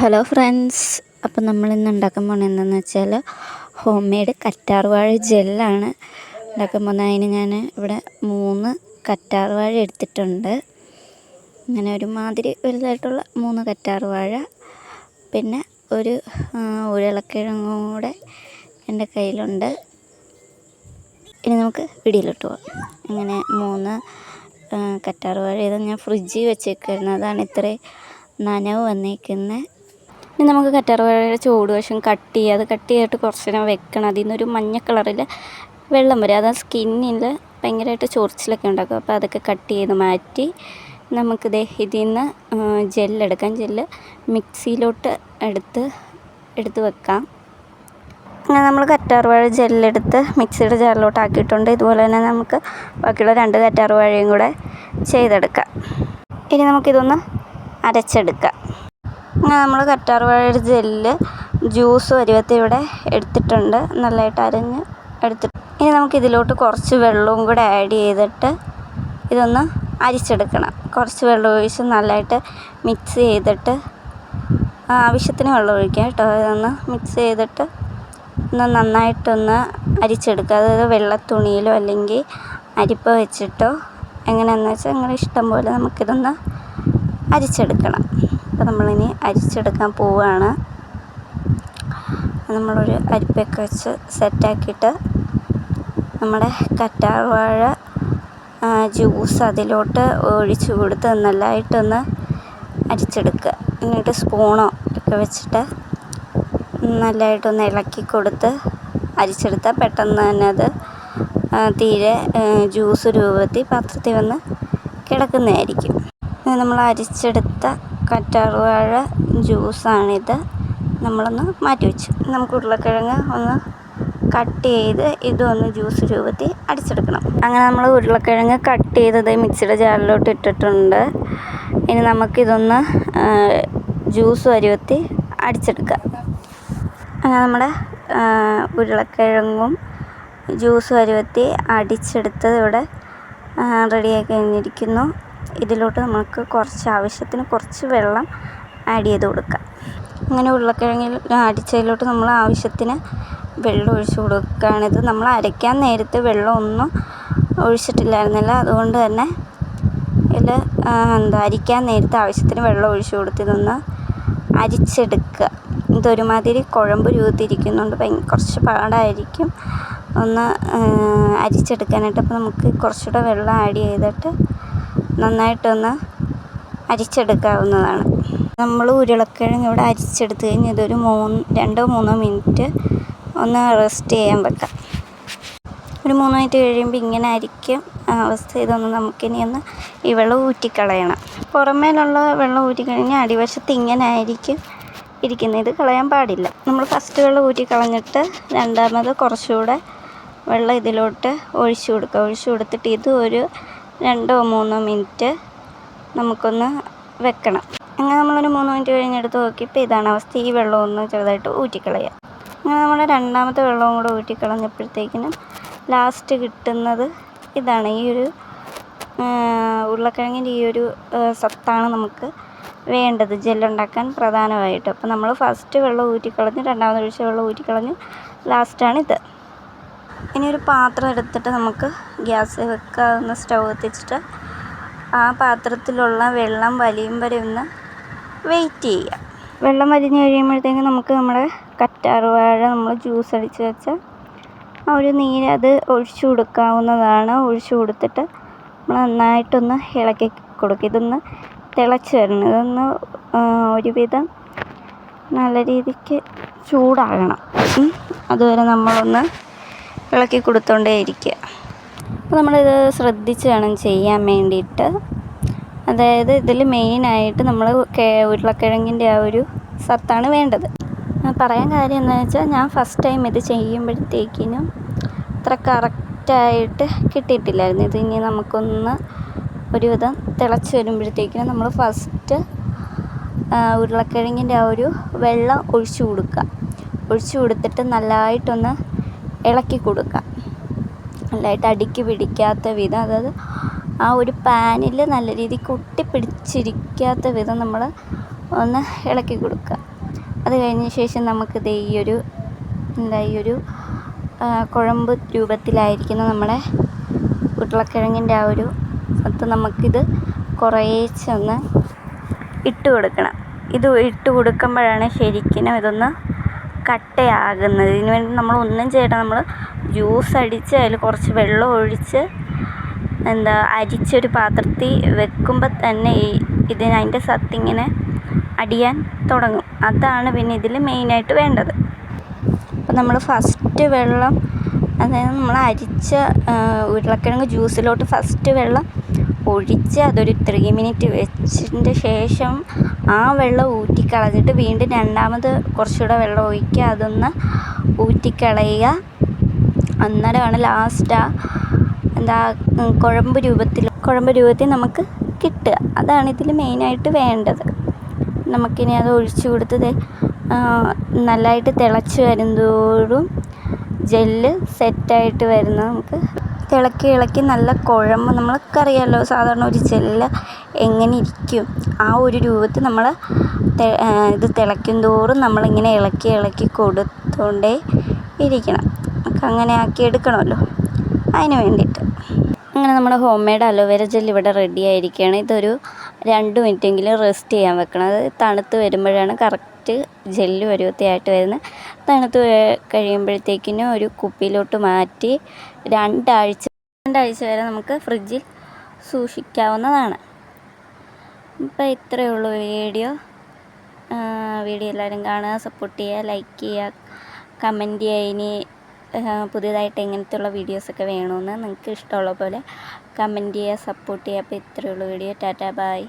Hello friends, അപ്പം നമ്മളിന്ന് ഉണ്ടാക്കാൻ പോകുന്നത് എന്താണെന്ന് വെച്ചാൽ ഹോം മെയ്ഡ് കറ്റാർ വാഴ ജെല്ലാണ് ഉണ്ടാക്കാൻ പോകുന്നത്. അതിന് ഞാൻ ഇവിടെ 3 കറ്റാർ വാഴ എടുത്തിട്ടുണ്ട്. അങ്ങനെ ഒരുമാതിരി വലുതായിട്ടുള്ള 3 കറ്റാർ വാഴ, പിന്നെ ഒരു ഉരുളക്കിഴങ്ങും കൂടെ എൻ്റെ കയ്യിലുണ്ട്. ഇനി നമുക്ക് വീഡിയോയിലോട്ട് പോകാം. അങ്ങനെ 3 കറ്റാർ വാഴ ഇത് ഞാൻ ഫ്രിഡ്ജിൽ വെച്ചേക്കുന്നത്, അതാണ് ഇത്രയും നനവ് വന്നേക്കുന്നത്. ഇനി നമുക്ക് കറ്റാർ വാഴയുടെ ചുവടുവശം കട്ട് ചെയ്തിട്ട് കുറച്ച് നേരം വെക്കണം. അതിൽ നിന്നൊരു മഞ്ഞ കളറിൽ വെള്ളം വരും. അത് സ്കിന്നിൽ ഭയങ്കരമായിട്ട് ചൊറിച്ചിലൊക്കെ ഉണ്ടാക്കും. അപ്പോൾ അതൊക്കെ കട്ട് ചെയ്ത് മാറ്റി നമുക്കിത് ഇതിൽ നിന്ന് ജെല്ലെടുക്കാം. ജെല്ല് മിക്സിയിലോട്ട് എടുത്ത് വെക്കാം. അങ്ങനെ നമ്മൾ കറ്റാർ വാഴ ജെല്ലെടുത്ത് മിക്സിയുടെ ജാറിലോട്ട് ആക്കിയിട്ടുണ്ട്. ഇതുപോലെ തന്നെ നമുക്ക് ബാക്കിയുള്ള 2 കറ്റാർ വാഴയും കൂടെ ചെയ്തെടുക്കാം. ഇനി നമുക്കിതൊന്ന് അരച്ചെടുക്കാം. അങ്ങനെ നമ്മൾ കറ്റാർ വാഴയുടെ ജെല്ല് ജ്യൂസ് പരുവത്തിൽ ഇവിടെ എടുത്തിട്ടുണ്ട്, നല്ലതായിട്ട് അരഞ്ഞ് എടുത്തിട്ട്. ഇനി നമുക്കിതിലോട്ട് കുറച്ച് വെള്ളവും കൂടെ ആഡ് ചെയ്തിട്ട് ഇതൊന്ന് അരിച്ചെടുക്കണം. കുറച്ച് വെള്ളം ഒഴിച്ച് നല്ലതായിട്ട് മിക്സ് ചെയ്തിട്ട്, ആവശ്യത്തിന് വെള്ളം ഒഴിക്കാം കേട്ടോ. ഇതൊന്ന് മിക്സ് ചെയ്തിട്ട് നന്നായിട്ടൊന്ന് അരിച്ചെടുക്കുക. അതായത് വെള്ളത്തുണിയിലോ അല്ലെങ്കിൽ അരിപ്പ വെച്ചിട്ടോ എങ്ങനെയാണെന്ന് വെച്ചാൽ നിങ്ങളുടെ ഇഷ്ടം പോലെ നമുക്കിതൊന്ന് അരിച്ചെടുക്കണം. അപ്പോൾ നമ്മളിനി അരിച്ചെടുക്കാൻ പോവുകയാണ്. നമ്മളൊരു അരിപ്പൊക്കെ വെച്ച് സെറ്റാക്കിയിട്ട് നമ്മുടെ കറ്റാർ വാഴ ജ്യൂസ് അതിലോട്ട് ഒഴിച്ച് കൊടുത്ത് നല്ലതായിട്ടൊന്ന് അരിച്ചെടുക്കുക. എന്നിട്ട് സ്പൂണോ ഒക്കെ വെച്ചിട്ട് നല്ലതായിട്ടൊന്ന് ഇളക്കി കൊടുത്ത് അരിച്ചെടുത്താൽ പെട്ടെന്ന് തന്നെ അത് തീരെ ജ്യൂസ് രൂപത്തിൽ പാത്രത്തിൽ വന്ന് കിടക്കുന്നതായിരിക്കും. നമ്മൾ അരിച്ചെടുത്ത കറ്റാർ വാഴ ജ്യൂസാണിത്. നമ്മളൊന്ന് മാറ്റി വെച്ചു. നമുക്ക് ഉരുളക്കിഴങ്ങ് ഒന്ന് കട്ട് ചെയ്ത് ഇതൊന്ന് ജ്യൂസ് രൂപത്തിൽ അടിച്ചെടുക്കണം. അങ്ങനെ നമ്മൾ ഉരുളക്കിഴങ്ങ് കട്ട് ചെയ്തത് മിക്സിയുടെ ജാറിലോട്ട് ഇട്ടിട്ടുണ്ട്. ഇനി നമുക്കിതൊന്ന് ജ്യൂസ് പരുവത്തിൽ അടിച്ചെടുക്കാം. അങ്ങനെ നമ്മുടെ ഉരുളക്കിഴങ്ങും ജ്യൂസ് പരുവത്തിൽ അടിച്ചെടുത്തത് ഇവിടെ റെഡിയായി കഴിഞ്ഞിരിക്കുന്നു. ഇതിലോട്ട് നമുക്ക് ആവശ്യത്തിന് കുറച്ച് വെള്ളം ആഡ് ചെയ്ത് കൊടുക്കാം. അങ്ങനെ ഉരുളക്കിഴങ്ങിൽ അടിച്ചതിലോട്ട് നമ്മൾ ആവശ്യത്തിന് വെള്ളം ഒഴിച്ച് കൊടുക്കുകയാണിത്. നമ്മൾ അരയ്ക്കാൻ നേരത്ത് വെള്ളമൊന്നും ഒഴിച്ചിട്ടില്ലായിരുന്നില്ല. അതുകൊണ്ട് തന്നെ ഇതിൽ അരിക്കാൻ നേരത്ത് ആവശ്യത്തിന് വെള്ളം ഒഴിച്ച് കൊടുത്ത് ഇതൊന്ന് അരിച്ചെടുക്കുക. ഇതൊരുമാതിരി കുഴമ്പ് രൂപത്തിരിക്കുന്നുണ്ട്, കുറച്ച് പാടായിരിക്കും ഒന്ന് അരിച്ചെടുക്കാനായിട്ട്. അപ്പോൾ നമുക്ക് കുറച്ചുകൂടെ വെള്ളം ആഡ് ചെയ്തിട്ട് നന്നായിട്ടൊന്ന് അരിച്ചെടുക്കാവുന്നതാണ്. നമ്മൾ ഉരുളക്കിഴങ്ങ് ഇവിടെ അരിച്ചെടുത്ത് കഴിഞ്ഞ് ഇതൊരു 2-3 മിനിറ്റ് ഒന്ന് റെസ്റ്റ് ചെയ്യാൻ വെക്കാം. ഒരു 3 മിനിറ്റ് കഴിയുമ്പോൾ ഇങ്ങനെ ആയിരിക്കും അവസ്ഥ. ഇതൊന്ന് നമുക്കിനി ഒന്ന് ഈ വെള്ളം ഊറ്റിക്കളയണം. പുറമേലുള്ള വെള്ളം ഊറ്റിക്കഴിഞ്ഞാൽ അടിവശത്ത് ഇങ്ങനെ ആയിരിക്കും ഇരിക്കുന്നത്. ഇത് കളയാൻ പാടില്ല. നമ്മൾ ഫസ്റ്റ് വെള്ളം ഊറ്റിക്കളഞ്ഞിട്ട് രണ്ടാമത് കുറച്ചുകൂടെ വെള്ളം ഇതിലോട്ട് ഒഴിച്ചു കൊടുത്തിട്ട് ഇത് ഒരു 2-3 മിനിറ്റ് നമുക്കൊന്ന് വെക്കണം. അങ്ങനെ നമ്മളൊരു 3 മിനിറ്റ് കഴിഞ്ഞെടുത്ത് നോക്കിയപ്പോൾ ഇതാണ് അവസ്ഥ. ഈ വെള്ളം ഒന്ന് ചെറുതായിട്ട് ഊറ്റിക്കളയുക. അങ്ങനെ നമ്മൾ രണ്ടാമത്തെ വെള്ളവും കൂടെ ഊറ്റിക്കളഞ്ഞപ്പോഴത്തേക്കിനും ലാസ്റ്റ് കിട്ടുന്നത് ഇതാണ്. ഈ ഒരു ഉരുളക്കിഴങ്ങിൻ്റെ ഈ ഒരു സത്താണ് നമുക്ക് വേണ്ടത് ജെല്ലുണ്ടാക്കാൻ പ്രധാനമായിട്ട്. അപ്പോൾ നമ്മൾ ഫസ്റ്റ് വെള്ളം ഊറ്റിക്കളഞ്ഞ് രണ്ടാമത് ഒഴിച്ച വെള്ളം ഊറ്റിക്കളഞ്ഞ് ലാസ്റ്റാണിത്. ഇനി ഒരു പാത്രം എടുത്തിട്ട് നമുക്ക് ഗ്യാസ് വെക്കാവുന്ന സ്റ്റൗ എത്തിച്ചിട്ട് ആ പാത്രത്തിലുള്ള വെള്ളം വലിയും വരെ ഒന്ന് വെയിറ്റ് ചെയ്യുക. വെള്ളം വലിഞ്ഞ് കഴിയുമ്പോഴത്തേക്കും നമുക്ക് നമ്മുടെ കറ്റാർ വാഴ നമ്മൾ ജ്യൂസ് അടിച്ച് വെച്ച ആ ഒരു നീര് അത് ഒഴിച്ചു കൊടുക്കാവുന്നതാണ്. ഒഴിച്ചു കൊടുത്തിട്ട് നമ്മൾ നന്നായിട്ടൊന്ന് ഇളക്കി കൊടുക്കുക. ഇതൊന്ന് തിളച്ച് വരണം. ഇതൊന്ന് ഒരുവിധം നല്ല രീതിക്ക് ചൂടാകണം. അതുവരെ നമ്മളൊന്ന് ഇളക്കി കൊടുത്തോണ്ടേ ഇരിക്കുക. അപ്പോൾ നമ്മളിത് ശ്രദ്ധിച്ച് വേണം ചെയ്യാൻ വേണ്ടിയിട്ട്. അതായത് ഇതിൽ മെയിനായിട്ട് നമ്മൾ ഉരുളക്കിഴങ്ങിൻ്റെ ആ ഒരു സത്താണ് വേണ്ടത്. പറയാൻ കാര്യം എന്താണെന്ന് വെച്ചാൽ ഞാൻ ഫസ്റ്റ് ടൈം ഇത് ചെയ്യുമ്പോഴത്തേക്കിനും അത്ര കറക്റ്റായിട്ട് കിട്ടിയിട്ടില്ലായിരുന്നു. ഇത് ഇനി നമുക്കൊന്ന് ഒരുവിധം തിളച്ച് വരുമ്പോഴത്തേക്കിനും നമ്മൾ ഫസ്റ്റ് ഉരുളക്കിഴങ്ങിൻ്റെ ആ ഒരു വെള്ളം ഒഴിച്ചു കൊടുത്തിട്ട് നല്ലതായിട്ടൊന്ന് ഇളക്കി കൊടുക്കുക. നല്ലതായിട്ട് അടുക്കി പിടിക്കാത്ത വിധം, അതായത് ആ ഒരു പാനിൽ നല്ല രീതിക്ക് ഒട്ടിപ്പിടിച്ചിരിക്കാത്ത വിധം നമ്മൾ ഒന്ന് ഇളക്കി കൊടുക്കുക. അത് കഴിഞ്ഞ ശേഷം നമുക്കിത് ഈ ഒരു കുഴമ്പ് രൂപത്തിലായിരിക്കുന്ന നമ്മുടെ ഉരുളക്കിഴങ്ങിൻ്റെ ആ ഒരു അത് നമുക്കിത് കുറേച്ചൊന്ന് ഇട്ട് കൊടുക്കണം. ഇത് ഇട്ട് കൊടുക്കുമ്പോഴാണ് ശരിക്കും ഇതൊന്ന് കട്ടയാകുന്നത്. ഇതിന് വേണ്ടി നമ്മളൊന്നും ചെയ്യണ്ട. നമ്മൾ ജ്യൂസ് അടിച്ച് അതിൽ കുറച്ച് വെള്ളം ഒഴിച്ച് അരിച്ചൊരു പാത്രത്തിൽ വെക്കുമ്പോൾ തന്നെ അതിൻ്റെ സത്തിങ്ങനെ അടിയാൻ തുടങ്ങും. അതാണ് പിന്നെ ഇതിൽ മെയിനായിട്ട് വേണ്ടത്. അപ്പോൾ നമ്മൾ ഫസ്റ്റ് വെള്ളം, അതായത് നമ്മൾ അരിച്ച ഉരുളക്കിഴങ്ങ് ജ്യൂസിലോട്ട് ഫസ്റ്റ് വെള്ളം ഒഴിച്ച് അതൊരു 3 മിനിറ്റ് വെച്ചതിൻ്റെ ശേഷം ആ വെള്ളം ഊറ്റിക്കളഞ്ഞിട്ട് വീണ്ടും രണ്ടാമത് കുറച്ചുകൂടെ വെള്ളം ഒഴിക്കുക, അതൊന്ന് ഊറ്റിക്കളയുക. അന്നേരമാണ് ലാസ്റ്റ് കുഴമ്പ് രൂപത്തിൽ നമുക്ക് കിട്ടുക. അതാണ് ഇതിൽ മെയിനായിട്ട് വേണ്ടത്. നമുക്കിനി അത് ഒഴിച്ചു കൊടുത്തത് നല്ലതായിട്ട് തിളച്ച് വരുന്തോറും ജെല്ല് സെറ്റായിട്ട് വരുന്ന നമുക്ക് ഇളക്കി നല്ല കുഴമ്പ്, നമ്മൾക്കറിയാമല്ലോ സാധാരണ ഒരു ജെല്ല് എങ്ങനെ ഇരിക്കും, ആ ഒരു രൂപത്തിൽ നമ്മൾ ഇത് തിളയ്ക്കും തോറും നമ്മളിങ്ങനെ ഇളക്കി കൊടുത്തുകൊണ്ടേ ഇരിക്കണം. നമുക്ക് അങ്ങനെ ആക്കി എടുക്കണമല്ലോ, അതിന് വേണ്ടിയിട്ട്. അങ്ങനെ നമ്മുടെ ഹോം മെയ്ഡ് അലോവേര ജെൽ ഇവിടെ റെഡി ആയിരിക്കുകയാണ്. ഇതൊരു 2 മിനിറ്റെങ്കിലും റെസ്റ്റ് ചെയ്യാൻ വെക്കണം. അത് തണുത്ത് വരുമ്പോഴാണ് കറക്റ്റ് ജെല്ല് പരുവത്തിയായിട്ട് വരുന്നത്. തണുത്ത് കഴിയുമ്പോഴത്തേക്കിനും ഒരു കുപ്പിയിലോട്ട് മാറ്റി 2 ആഴ്ച വരെ നമുക്ക് ഫ്രിഡ്ജിൽ സൂക്ഷിക്കാവുന്നതാണ്. അപ്പോൾ ഇത്രയേ ഉള്ളൂ വീഡിയോ. എല്ലാവരും കാണുക, സപ്പോർട്ട് ചെയ്യുക, ലൈക്ക് ചെയ്യുക, കമൻറ്റ് ചെയ്യുക. ഇനി പുതിയതായിട്ട് എങ്ങനത്തെയുള്ള വീഡിയോസൊക്കെ വേണമെന്ന് നിങ്ങൾക്ക് ഇഷ്ടമുള്ള പോലെ കമൻറ്റ് ചെയ്യുക, സപ്പോർട്ട് ചെയ്യുക. അപ്പോൾ ഇത്രയേ ഉള്ളൂ വീഡിയോ. ടാറ്റാ, ബൈ.